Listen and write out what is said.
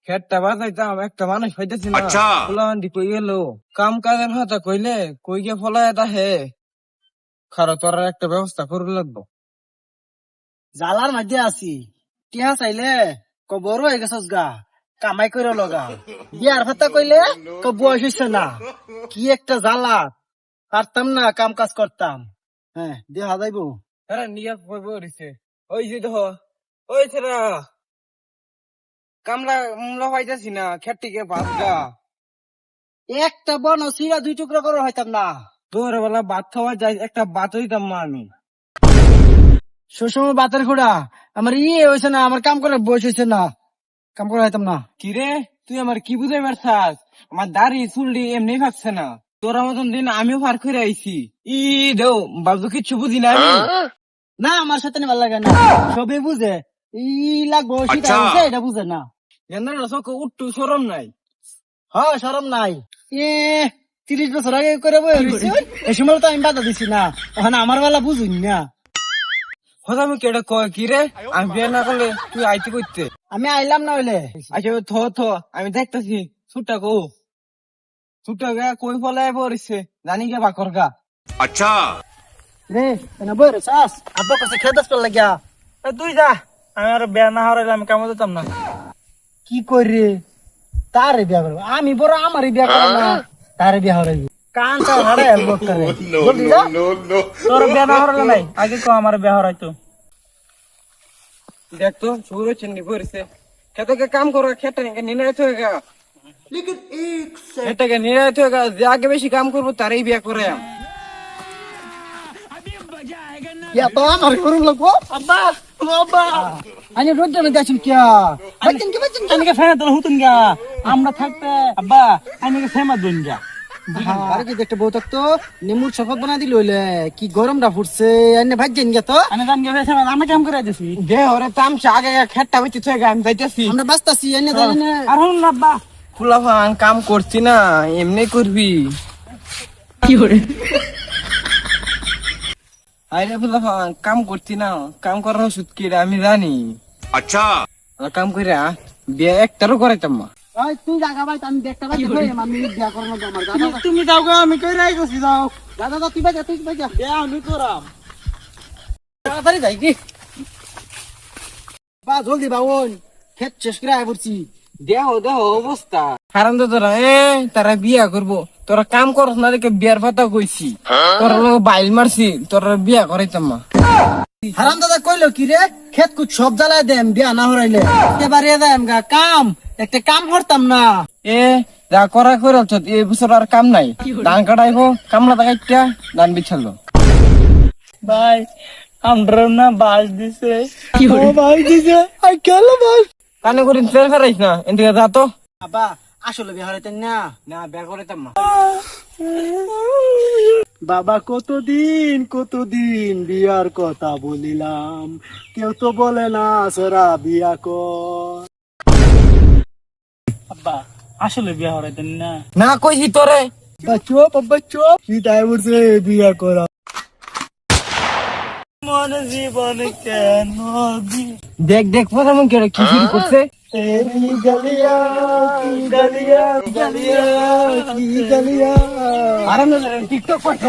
খেটটা বাজাইতাম একটা মানুষ হইতেছি না। ফুলাহান্ডি কই গেল? কাম কাজের কথা কইলে কই গিয়ে ফলায় এটা হে খারাপ তোর একটা ব্যবস্থা করে লাগবো। জালার মধ্যে আছি, টিহা চাইলে বড় হয়ে গেছস গা, কামাই করে লগা। বিয়ার কথা কইলে বয়স হইছে না, কি একটা জ্বালা, পারতাম না কাম কাজ করতাম। হ্যাঁ দেখা যাইবো। হ্যাঁ নিয়ে পড়িছে ওই যে দেখো ওই ছেড়া কামলা মুলা হইতাছি না খেটটিকে ভাতগা একটা বন সিরা 2 টুকরা করে হইতাম না। দুপুর বেলা ভাত খাওয়া যায় একটা ভাত হইতাম না আমি। সুষম বাতের খুড়া আমার হয়েছে না, আমার কাম করে বয়স হয়েছে না, কাম করে হইতাম না। কিরে তুই আমার কি বুঝাই পারছাস? আমার দাড়ি চুলডি এমনি ভাগছে না, তোরা মতন দিন আমিও পার করে আইছি। ই দেও বাবু কিচ্ছু বুঝি না আমি। না আমার সাথে ভালো লাগে না, সবে বুঝে ই লাগবো সেটা এটা বুঝে না। চোখে উঠটু সরম নাই। হ্যাঁ শরম নাই। এ 30 বছর আগে করে বই হইছে, এই সময় তো আমি বাধা দিছি না, ওখানে আমার বেলা বুঝুন না। হঠাৎ আমি কেটে কয় কি রে আমি বিয়ে না করলে তুই আইতে করতে? আমি আইলাম না হইলে। আচ্ছা থ আমি দেখতেছি ছুটটা কো ছুটটা গা কই ফলাই পড়ছে জানি গে বাকর গা। আচ্ছা রে না বই রে সাস আব্বা কাছে খেদাস পড় লাগিয়া। তুই যা, আমি আর বিয়ে না হরাইলে আমি কামে যেতাম না। কি করি তারে বিয়া করবো আমি, বড় আমারই বিয়া করবো না, তারে বিয়া হরাইবি কান চা হারে লোক করে জলদি যা। তোর বিয়ে না হরাইলে নাই আগে কো আমার বিয়ে হরাইতো। দেখ তো শুরু চিনি পড়ছে খেতে কাম করো খেতে নিরাইতে হয়ে গা, খেতে নিরাইতে হয়ে গা, যে আগে বেশি কাম করবো তারই বিয়ে করে। ইয়া তো আমার করুন লাগবো আব্বা আব্বা আমি রোজ না যাচ্ছি কিয়া আনিকে ফেনা তোর হুতুন গা আমরা থাকতে আব্বা আনিকে ফেমা দুন গা। আরে কি দেখতে বউ তো নেমুর শপথ বানা দিল হইলে কি গরমটা ফুটছে এনে ভাজ জেন গিয়া তো আমি জান গে ফেমা আমি কাম করে দিছি দে ওরে তামসা আগে খেটটা হইতে থই গা আমি যাইতাছি। আমরা বাস্তাছি এনে জানি আর হুন না আব্বা ফুলা ভাঙ কাম করছি না এমনি করবি কি করে? আরে ফুলা ভাঙ কাম করছি না, কাম করার ওষুধ কি রে আমি জানি। আচ্ছা কাম কইরা বিয়ে একটারও করাইতাম না। ওই তুই জায়গা ভাই আমি দেখতে পাচ্ছি কই আমি বিয়া করব না আমার দাদা। তুমি যাও গো আমি কই রাই গছি যাও। দাদা তুই বাজা তুই বাজা বিয়ে আমি করাম তাড়াতাড়ি যাই কি বা জলদি বাউন খেত শেষ করে আই পড়ছি। দেহ অবস্থা হারাম তো তোরা তারা বিয়া করবো, তোরা কাম করস না দেখে বিয়ার কথা কইছি, তোরা লোক বাইল মারছি তোরা বিয়া করাইতাম না। হারাম দাদা কইলো কি রে খেত কুছ সব জ্বালাই দেম বিয়া না হরাইলে এবারে যাইম গা কাম একটা কাম করতাম না। যা করা করে এই বছর আর কাম নাই, ধান কাটাইবো কামলা দেখাইটা ধান বিছালো। ভাই আমরা না বাস দিছে বাস দিছে আই গেল বাস কানে করে ফের ফেরাইস না এদিকে যা তো। আব্বা আসলে বিয়া হরাইতেন না। না বিয়া করাইতাম না। বাবা কতদিন বিয়ার কথা বলিলাম, কেউ তো বলে না সরা বিয়া কর। আব্বা আসলে বিয়া করাইতেন না। না কইছি তোরে আব্বা চুপ কি তাই বলছে বিয়া করা। মন জীবন কেন দেখ দেখ প্রথম কেড়ে কি শুরু করছে। তেরি গলিয়া কি গলিয়া গলিয়া কি গলিয়া। আরাম টিকটক করছ